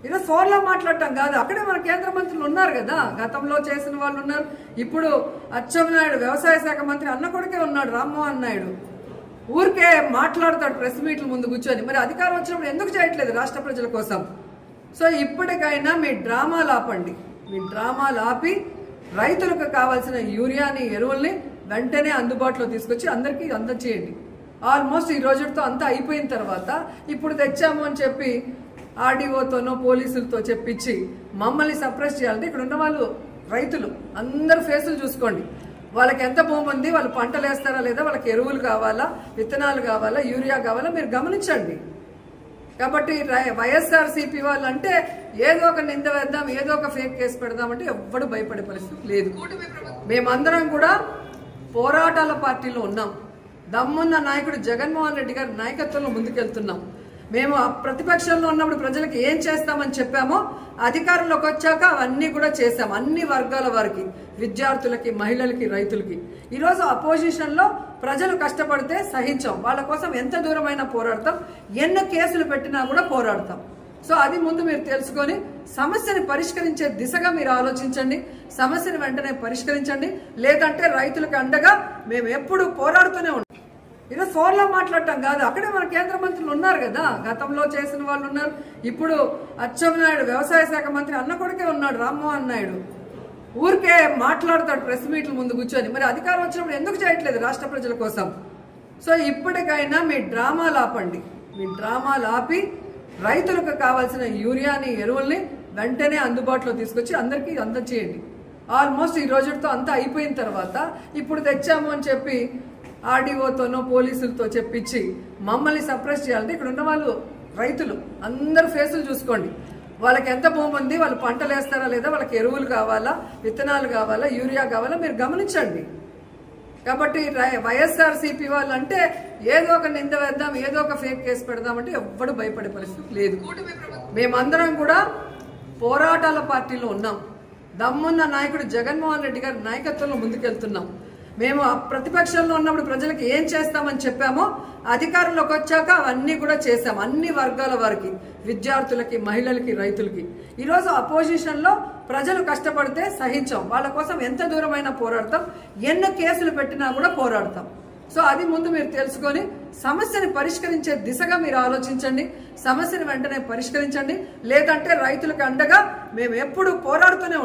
ఈరోజు ఫోన్లో మాట్లాడటం కాదు, అక్కడే మన కేంద్ర మంత్రులు ఉన్నారు కదా, గతంలో చేసిన వాళ్ళు ఉన్నారు. ఇప్పుడు అచ్చెన్నాయుడు వ్యవసాయ శాఖ మంత్రి అన్న కొడుకే ఉన్నాడు, రామ్మోహన్ నాయుడు. ఊరికే మాట్లాడతాడు ప్రెస్ మీట్ల ముందు కూర్చొని. మరి అధికారం వచ్చినప్పుడు ఎందుకు చేయట్లేదు రాష్ట్ర ప్రజల కోసం? సో ఇప్పటికైనా మీ డ్రామాలు ఆపండి. మీ డ్రామాలు ఆపి రైతులకు కావాల్సిన యూరియాని, ఎరువుల్ని వెంటనే అందుబాటులో తీసుకొచ్చి అందరికీ అందజేయండి. ఆల్మోస్ట్ ఈ రోజుతో అంతా అయిపోయిన తర్వాత ఇప్పుడు తెచ్చాము అని చెప్పి ఆర్డీఓతోనో పోలీసులతో చెప్పించి మమ్మల్ని సప్రెస్ చేయాలంటే ఇక్కడ ఉన్న వాళ్ళు రైతులు అందరు ఫేసులు చూసుకోండి. వాళ్ళకి ఎంత భూమి ఉంది, వాళ్ళు పంటలు వేస్తారా లేదా, వాళ్ళకి ఎరువులు కావాలా, విత్తనాలు కావాలా, యూరియా కావాలా మీరు గమనించండి. కాబట్టి వైఎస్ఆర్సీపీ వాళ్ళు అంటే ఏదో ఒక నింద వేద్దాం, ఏదో ఒక ఫేక్ కేసు పెడదామంటే ఎవ్వడు భయపడే పరిస్థితి లేదు. మేమందరం కూడా పోరాటాల పార్టీలో ఉన్నాం. దమ్మున్న నాయకుడు జగన్మోహన్ రెడ్డి గారి నాయకత్వంలో ముందుకెళ్తున్నాం. మేము ప్రతిపక్షంలో ఉన్నప్పుడు ప్రజలకు ఏం చేస్తామని చెప్పామో అధికారంలోకి వచ్చాక అవన్నీ కూడా చేశాం. అన్ని వర్గాల వారికి, విద్యార్థులకి, మహిళలకి, రైతులకి. ఈరోజు అపోజిషన్లో ప్రజలు కష్టపడితే సహించాం. వాళ్ళ కోసం ఎంత దూరమైనా పోరాడతాం, ఎన్ని కేసులు పెట్టినా కూడా పోరాడతాం. సో అది ముందు మీరు తెలుసుకొని సమస్యని పరిష్కరించే దిశగా మీరు ఆలోచించండి. సమస్యని వెంటనే పరిష్కరించండి. లేదంటే రైతులకు అండగా మేము ఎప్పుడు పోరాడుతూనే ఉంటాం. ఈరోజు ఫోన్లో మాట్లాడటం కాదు, అక్కడే మన కేంద్ర మంత్రులు ఉన్నారు కదా, గతంలో చేసిన వాళ్ళు ఉన్నారు. ఇప్పుడు అచ్చెన్నాయుడు వ్యవసాయ శాఖ మంత్రి అన్న కొడుకే ఉన్నాడు, రామ్మోహన్ నాయుడు. ఊరికే మాట్లాడతాడు ప్రెస్ మీట్ల ముందు కూర్చొని. మరి అధికారం వచ్చినప్పుడు ఎందుకు చేయట్లేదు రాష్ట్ర ప్రజల కోసం? సో ఇప్పటికైనా మీ డ్రామాలు ఆపండి. మీ డ్రామాలు ఆపి రైతులకు కావాల్సిన యూరియాని, ఎరువుల్ని వెంటనే అందుబాటులో తీసుకొచ్చి అందరికీ అందజేయండి. ఆల్మోస్ట్ ఈ రోజుతో అంతా అయిపోయిన తర్వాత ఇప్పుడు తెచ్చాము అని చెప్పి ఆర్డీఓతోనో పోలీసులతో చెప్పించి మమ్మల్ని సప్రెస్ చేయాలంటే ఇక్కడ ఉన్న వాళ్ళు రైతులు అందరు ఫేసులు చూసుకోండి. వాళ్ళకి ఎంత భూమి ఉంది, వాళ్ళు పంటలు వేస్తారా లేదా, వాళ్ళకి ఎరువులు కావాలా, విత్తనాలు కావాలా, యూరియా కావాలా మీరు గమనించండి. కాబట్టి వైఎస్ఆర్సీపీ వాళ్ళు అంటే ఏదో ఒక నింద వేద్దాం, ఏదో ఒక ఫేక్ కేసు పెడదామంటే ఎవ్వడు భయపడే పరిస్థితి లేదు. మేమందరం కూడా పోరాటాల పార్టీలో ఉన్నాం. దమ్మున్న నాయకుడు జగన్మోహన్ రెడ్డి గారి నాయకత్వంలో ముందుకెళ్తున్నాం. మేము ప్రతిపక్షంలో ఉన్నప్పుడు ప్రజలకు ఏం చేస్తామని చెప్పామో అధికారంలోకి వచ్చాక అవన్నీ కూడా చేశాం. అన్ని వర్గాల వారికి, విద్యార్థులకి, మహిళలకి, రైతులకి. ఈరోజు అపోజిషన్లో ప్రజలు కష్టపడితే సహించాం. వాళ్ళ కోసం ఎంత దూరమైనా పోరాడతాం, ఎన్ని కేసులు పెట్టినా కూడా పోరాడతాం. సో అది ముందు మీరు తెలుసుకొని సమస్యని పరిష్కరించే దిశగా మీరు ఆలోచించండి. సమస్యని వెంటనే పరిష్కరించండి. లేదంటే రైతులకు అండగా మేము ఎప్పుడు పోరాడుతూనే ఉంటాం.